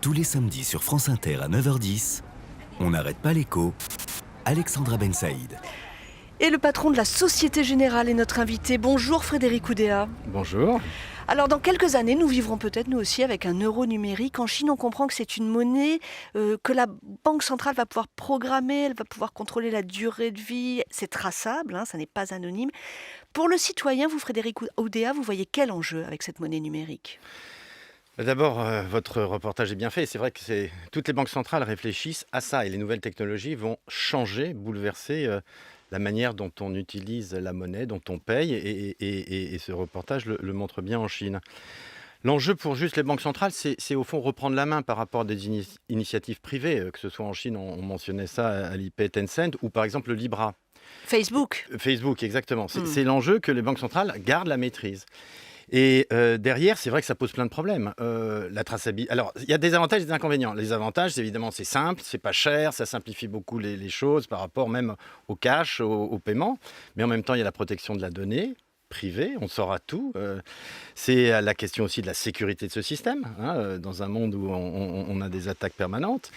Tous les samedis sur France Inter à 9h10, on n'arrête pas l'écho. Alexandra Ben Saïd. Et le patron de la Société Générale est notre invité. Bonjour Frédéric Oudéa. Bonjour. Alors dans quelques années, nous vivrons peut-être nous aussi avec un euro numérique. En Chine, on comprend que c'est une monnaie que la Banque centrale va pouvoir programmer, elle va pouvoir contrôler la durée de vie. C'est traçable, ça n'est pas anonyme. Pour le citoyen, vous Frédéric Oudéa, vous voyez quel enjeu avec cette monnaie numérique ? D'abord, votre reportage est bien fait. C'est vrai que toutes les banques centrales réfléchissent à ça et les nouvelles technologies vont changer, bouleverser la manière dont on utilise la monnaie, dont on paye et ce reportage le montre bien en Chine. L'enjeu pour juste les banques centrales, c'est au fond reprendre la main par rapport à des initiatives privées, que ce soit en Chine, on mentionnait ça, Alipay, Tencent, ou par exemple le Libra. Facebook. Facebook, exactement. C'est l'enjeu que les banques centrales gardent la maîtrise. Et derrière, c'est vrai que ça pose plein de problèmes. La traçabilité. Alors, il y a des avantages et des inconvénients. Les avantages, évidemment, c'est simple, c'est pas cher, ça simplifie beaucoup les choses par rapport même au cash, au paiement. Mais en même temps, il y a la protection de la donnée privée, on saura tout. C'est la question aussi de la sécurité de ce système, dans un monde où on a des attaques permanentes.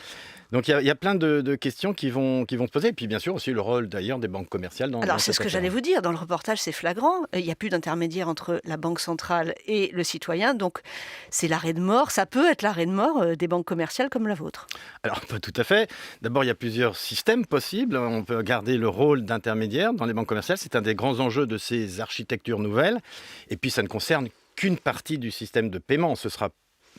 Donc il y a plein de questions qui vont se poser. Et puis bien sûr aussi le rôle d'ailleurs des banques commerciales dans Alors c'est cette ce que affaire. j'allais vous dire, dans le reportage c'est flagrant, il n'y a plus d'intermédiaire entre la banque centrale et le citoyen, donc c'est l'arrêt de mort, ça peut être l'arrêt de mort des banques commerciales comme la vôtre. Alors pas tout à fait. D'abord il y a plusieurs systèmes possibles. On peut garder le rôle d'intermédiaire dans les banques commerciales. C'est un des grands enjeux de ces architectures nouvelles. Et puis ça ne concerne qu'une partie du système de paiement. Ce sera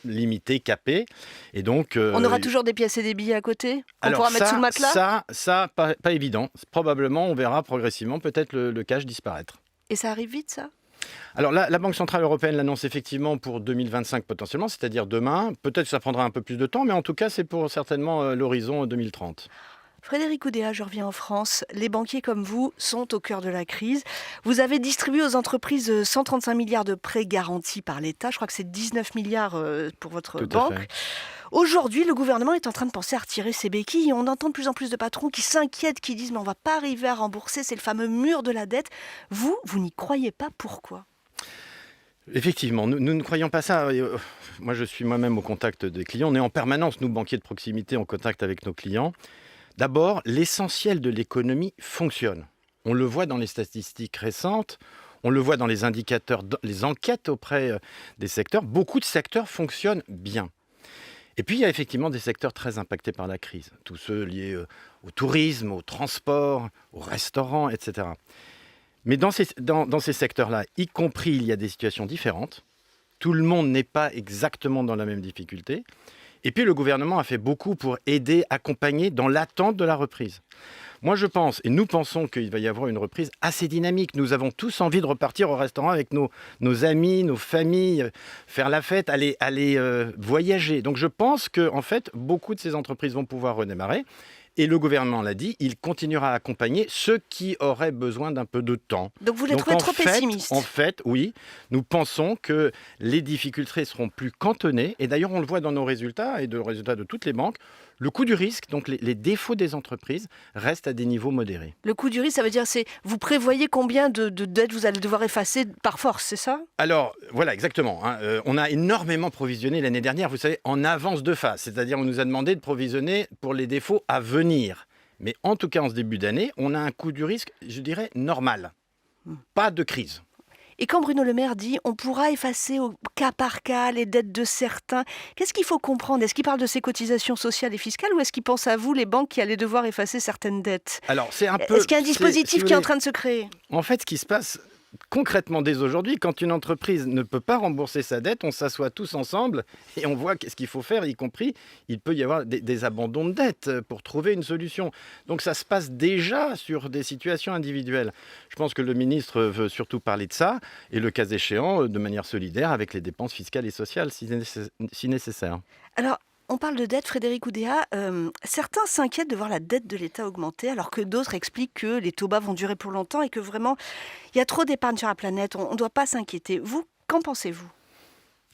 limité, capé. Et donc, on aura toujours des pièces et des billets à côté qu'on pourra mettre sous le matelas. Ça pas évident. Probablement, on verra progressivement peut-être le cash disparaître. Et ça arrive vite, ça ? Alors la Banque Centrale Européenne l'annonce effectivement pour 2025 potentiellement, c'est-à-dire demain. Peut-être que ça prendra un peu plus de temps, mais en tout cas, c'est pour certainement l'horizon 2030. Frédéric Oudéa, je reviens en France. Les banquiers comme vous sont au cœur de la crise. Vous avez distribué aux entreprises 135 milliards de prêts garantis par l'État. Je crois que c'est 19 milliards pour votre banque. Aujourd'hui, le gouvernement est en train de penser à retirer ses béquilles. On entend de plus en plus de patrons qui s'inquiètent, qui disent « mais on ne va pas arriver à rembourser, c'est le fameux mur de la dette ». Vous n'y croyez pas, pourquoi ? Effectivement, nous ne croyons pas ça. Moi, je suis moi-même au contact des clients. On est en permanence, nous, banquiers de proximité, en contact avec nos clients. D'abord, l'essentiel de l'économie fonctionne. On le voit dans les statistiques récentes, on le voit dans les indicateurs, les enquêtes auprès des secteurs. Beaucoup de secteurs fonctionnent bien. Et puis, il y a effectivement des secteurs très impactés par la crise. Tous ceux liés au tourisme, au transport, aux restaurants, etc. Mais dans ces secteurs-là, y compris, il y a des situations différentes. Tout le monde n'est pas exactement dans la même difficulté. Et puis, le gouvernement a fait beaucoup pour aider, accompagner dans l'attente de la reprise. Moi, je pense, et nous pensons qu'il va y avoir une reprise assez dynamique. Nous avons tous envie de repartir au restaurant avec nos amis, nos familles, faire la fête, aller voyager. Donc, je pense qu'en fait, beaucoup de ces entreprises vont pouvoir redémarrer. Et le gouvernement l'a dit, il continuera à accompagner ceux qui auraient besoin d'un peu de temps. Donc vous les trouvez trop pessimistes ? En fait, oui. Nous pensons que les difficultés seront plus cantonnées. Et d'ailleurs, on le voit dans nos résultats et dans les résultats de toutes les banques. Le coût du risque, donc les défauts des entreprises, restent à des niveaux modérés. Le coût du risque, ça veut dire vous prévoyez combien de dettes vous allez devoir effacer par force, c'est ça ? Alors, voilà, exactement. On a énormément provisionné l'année dernière, vous savez, en avance de phase. C'est-à-dire, on nous a demandé de provisionner pour les défauts à venir. Mais en tout cas, en ce début d'année, on a un coût du risque, je dirais, normal. Pas de crise. Et quand Bruno Le Maire dit on pourra effacer au cas par cas les dettes de certains, qu'est-ce qu'il faut comprendre ? Est-ce qu'il parle de ses cotisation sociales et fiscales ou est-ce qu'il pense à vous, les banques, qui allez devoir effacer certaines dettes ? Alors, c'est un peu... Est-ce qu'il y a un dispositif qui est en train de se créer ? En fait, ce qui se passe concrètement dès aujourd'hui, quand une entreprise ne peut pas rembourser sa dette, on s'assoit tous ensemble et on voit qu'est-ce qu'il faut faire, y compris, il peut y avoir des abandons de dette pour trouver une solution. Donc ça se passe déjà sur des situations individuelles. Je pense que le ministre veut surtout parler de ça et le cas échéant, de manière solidaire, avec les dépenses fiscales et sociales si nécessaire. Alors, on parle de dette, Frédéric Oudéa. Certains s'inquiètent de voir la dette de l'État augmenter, alors que d'autres expliquent que les taux bas vont durer pour longtemps et que vraiment, il y a trop d'épargne sur la planète. On ne doit pas s'inquiéter. Vous, qu'en pensez-vous ?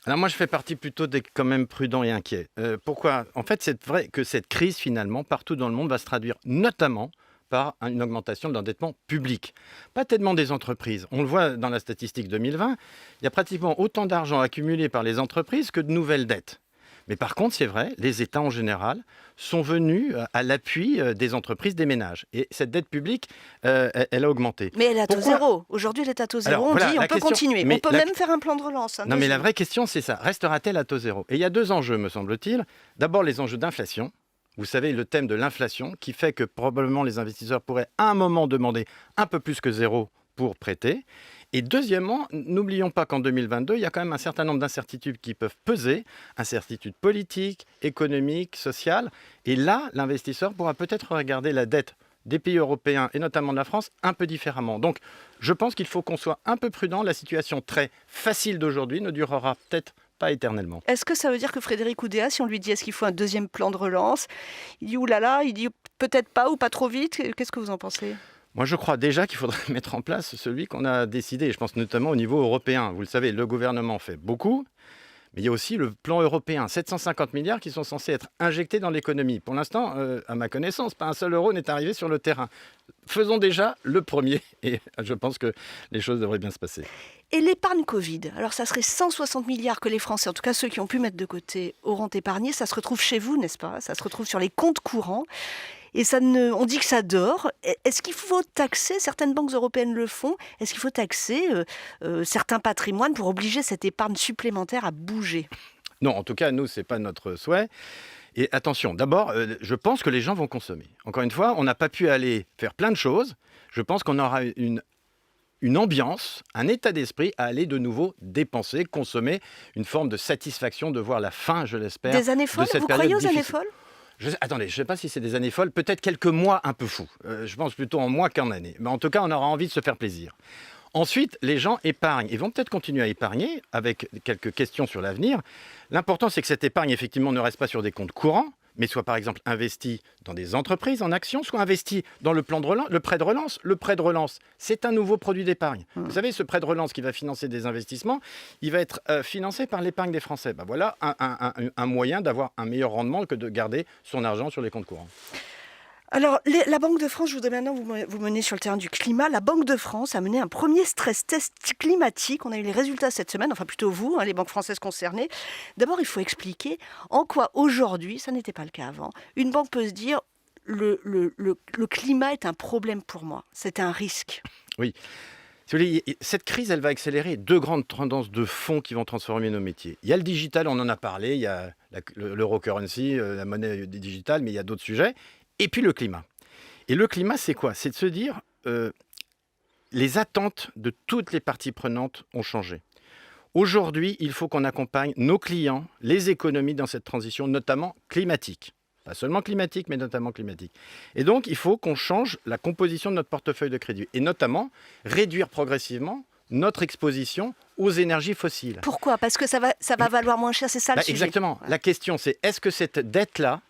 Alors moi, je fais partie plutôt des quand même prudents et inquiets. Pourquoi ? En fait, c'est vrai que cette crise, finalement, partout dans le monde, va se traduire notamment par une augmentation de l'endettement public. Pas tellement des entreprises. On le voit dans la statistique 2020, il y a pratiquement autant d'argent accumulé par les entreprises que de nouvelles dettes. Mais par contre, c'est vrai, les États en général sont venus à l'appui des entreprises, des ménages. Et cette dette publique, elle a augmenté. Mais elle est à taux Pourquoi zéro. Aujourd'hui, elle est à taux zéro. Alors, On voilà, dit, on la peut question- continuer. mais On peut la- même faire un plan de relance. Non, mais la vraie question, c'est ça. Restera-t-elle à taux zéro? Et il y a deux enjeux, me semble-t-il. D'abord, les enjeux d'inflation. Vous savez, le thème de l'inflation, qui fait que probablement les investisseurs pourraient à un moment demander un peu plus que zéro pour prêter. Et deuxièmement, n'oublions pas qu'en 2022, il y a quand même un certain nombre d'incertitudes qui peuvent peser, incertitudes politiques, économiques, sociales. Et là, l'investisseur pourra peut-être regarder la dette des pays européens et notamment de la France un peu différemment. Donc, je pense qu'il faut qu'on soit un peu prudent. La situation très facile d'aujourd'hui ne durera peut-être pas éternellement. Est-ce que ça veut dire que Frédéric Oudéa, si on lui dit est-ce qu'il faut un deuxième plan de relance, il dit oulala, il dit peut-être pas ou pas trop vite. Qu'est-ce que vous en pensez? Moi, je crois déjà qu'il faudrait mettre en place celui qu'on a décidé. Je pense notamment au niveau européen. Vous le savez, le gouvernement fait beaucoup, mais il y a aussi le plan européen. 750 milliards qui sont censés être injectés dans l'économie. Pour l'instant, à ma connaissance, pas un seul euro n'est arrivé sur le terrain. Faisons déjà le premier et je pense que les choses devraient bien se passer. Et l'épargne Covid, alors ça serait 160 milliards que les Français, en tout cas ceux qui ont pu mettre de côté, auront épargné. Ça se retrouve chez vous, n'est-ce pas? Ça se retrouve sur les comptes courants. Et on dit que ça dort. Est-ce qu'il faut taxer, certaines banques européennes le font, est-ce qu'il faut taxer certains patrimoines pour obliger cette épargne supplémentaire à bouger? Non, en tout cas, nous, ce n'est pas notre souhait. Et attention, d'abord, je pense que les gens vont consommer. Encore une fois, on n'a pas pu aller faire plein de choses. Je pense qu'on aura une ambiance, un état d'esprit à aller de nouveau dépenser, consommer, une forme de satisfaction de voir la fin, je l'espère, Des années folles? de cette Vous période croyez aux années difficile. folles? Attendez, je ne sais pas si c'est des années folles, peut-être quelques mois un peu fous. Je pense plutôt en mois qu'en années. Mais en tout cas, on aura envie de se faire plaisir. Ensuite, les gens épargnent. Ils vont peut-être continuer à épargner avec quelques questions sur l'avenir. L'important, c'est que cette épargne, effectivement, ne reste pas sur des comptes courants, mais soit par exemple investie dans des entreprises en actions, soit investie dans le plan de relance, le prêt de relance. Le prêt de relance, c'est un nouveau produit d'épargne. Vous savez, ce prêt de relance qui va financer des investissements, il va être financé par l'épargne des Français. Ben voilà un moyen d'avoir un meilleur rendement que de garder son argent sur les comptes courants. Alors, la Banque de France, je voudrais maintenant vous mener sur le terrain du climat. La Banque de France a mené un premier stress test climatique. On a eu les résultats cette semaine, enfin plutôt vous, les banques françaises concernées. D'abord, il faut expliquer en quoi aujourd'hui, ça n'était pas le cas avant, une banque peut se dire le climat est un problème pour moi, c'est un risque. Oui. Si vous voulez, cette crise, elle va accélérer deux grandes tendances de fond qui vont transformer nos métiers. Il y a le digital, on en a parlé, il y a l'eurocurrency, la monnaie digitale, mais il y a d'autres sujets. Et puis le climat. Et le climat, c'est quoi? C'est de se dire, les attentes de toutes les parties prenantes ont changé. Aujourd'hui, il faut qu'on accompagne nos clients, les économies dans cette transition, notamment climatique. Pas seulement climatique, mais notamment climatique. Et donc, il faut qu'on change la composition de notre portefeuille de crédit. Et notamment, réduire progressivement notre exposition aux énergies fossiles. Pourquoi? Parce que ça va valoir moins cher, c'est ça le sujet. Exactement. Ouais. La question, c'est est-ce que cette dette-là,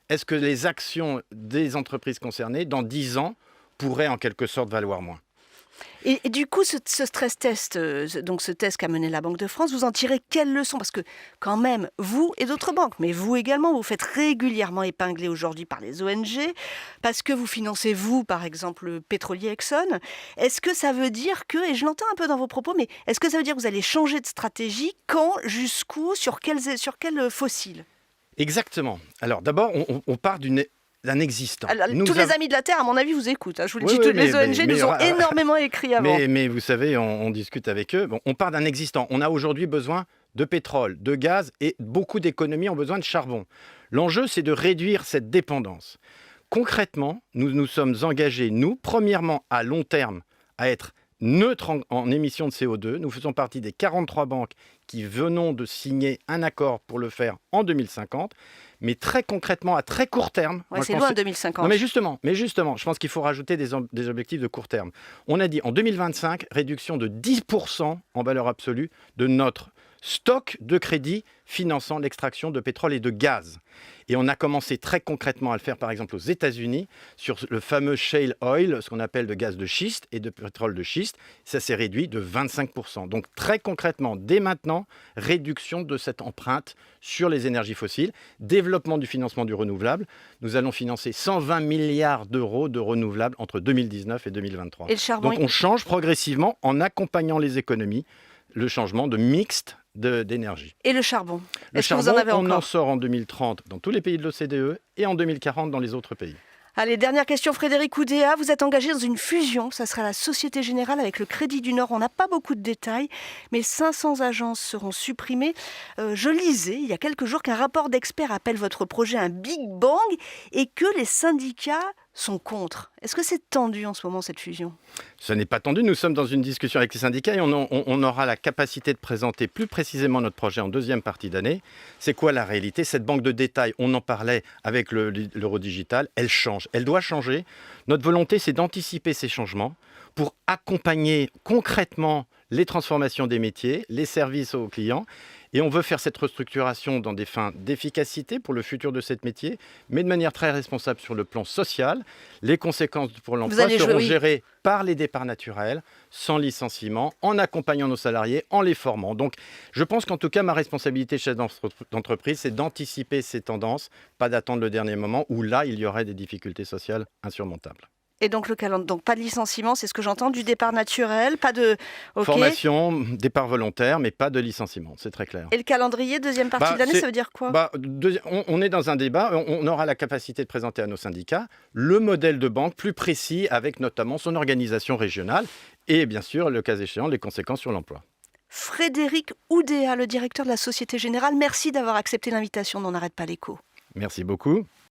est-ce que les actions des entreprises concernées, dans 10 ans, pourraient en quelque sorte valoir moins? Et du coup, ce stress test, donc ce test qu'a mené la Banque de France, vous en tirez quelles leçons? Parce que quand même, vous et d'autres banques, mais vous également, vous faites régulièrement épingler aujourd'hui par les ONG, parce que vous financez, vous, par exemple, le pétrolier Exxon. Est-ce que ça veut dire que, et je l'entends un peu dans vos propos, mais est-ce que ça veut dire que vous allez changer de stratégie? Quand? Jusqu'où? Sur quels fossiles? Exactement. Alors d'abord, on part d'un existant. Alors, tous les amis de la Terre, à mon avis, vous écoutent. Je vous le dis, Oui, toutes oui, les ONG nous ont énormément écrit avant. Mais vous savez, on discute avec eux. Bon, on part d'un existant. On a aujourd'hui besoin de pétrole, de gaz et beaucoup d'économies ont besoin de charbon. L'enjeu, c'est de réduire cette dépendance. Concrètement, nous nous sommes engagés, nous, premièrement, à long terme, à être neutres en émissions de CO2. Nous faisons partie des 43 banques qui venons de signer un accord pour le faire en 2050. Mais très concrètement, à très court terme... Ouais, c'est loin, 2050. Non, mais justement, je pense qu'il faut rajouter des objectifs de court terme. On a dit en 2025, réduction de 10% en valeur absolue de notre stock de crédit finançant l'extraction de pétrole et de gaz. Et on a commencé très concrètement à le faire, par exemple, aux États-Unis, sur le fameux shale oil, ce qu'on appelle de gaz de schiste et de pétrole de schiste. Ça s'est réduit de 25%. Donc, très concrètement, dès maintenant, réduction de cette empreinte sur les énergies fossiles, développement du financement du renouvelable. Nous allons financer 120 milliards d'euros de renouvelables entre 2019 et 2023. Et le charbon, donc, on change progressivement en accompagnant les économies, le changement de mixte d'énergie. Et le charbon? Le Est-ce que vous charbon, en avez on en encore? sort en 2030 dans tous les pays de l'OCDE et en 2040 dans les autres pays. Allez, dernière question, Frédéric Oudéa. Vous êtes engagé dans une fusion, ça sera la Société Générale avec le Crédit du Nord. On n'a pas beaucoup de détails, mais 500 agences seront supprimées. Je lisais il y a quelques jours qu'un rapport d'experts appelle votre projet un Big Bang et que les syndicats sont contre. Est-ce que c'est tendu en ce moment, cette fusion? Ce n'est pas tendu, nous sommes dans une discussion avec les syndicats et on aura la capacité de présenter plus précisément notre projet en deuxième partie d'année. C'est quoi la réalité? Cette banque de détail, on en parlait avec l'Eurodigital, elle change, elle doit changer. Notre volonté, c'est d'anticiper ces changements pour accompagner concrètement les transformations des métiers, les services aux clients. Et on veut faire cette restructuration dans des fins d'efficacité pour le futur de ce métier, mais de manière très responsable sur le plan social. Les conséquences pour l'emploi seront gérées par les départs naturels, sans licenciement, en accompagnant nos salariés, en les formant. Donc je pense qu'en tout cas, ma responsabilité chef d'entreprise, c'est d'anticiper ces tendances, pas d'attendre le dernier moment où là, il y aurait des difficultés sociales insurmontables. Et donc, donc pas de licenciement, c'est ce que j'entends, du départ naturel, pas de... Okay. Formation, départ volontaire, mais pas de licenciement, c'est très clair. Et le calendrier, deuxième partie de l'année, ça veut dire quoi? On est dans un débat, on aura la capacité de présenter à nos syndicats le modèle de banque plus précis, avec notamment son organisation régionale, et bien sûr, le cas échéant, les conséquences sur l'emploi. Frédéric Oudéa, le directeur de la Société Générale, merci d'avoir accepté l'invitation d'On n'arrête pas l'écho. Merci beaucoup.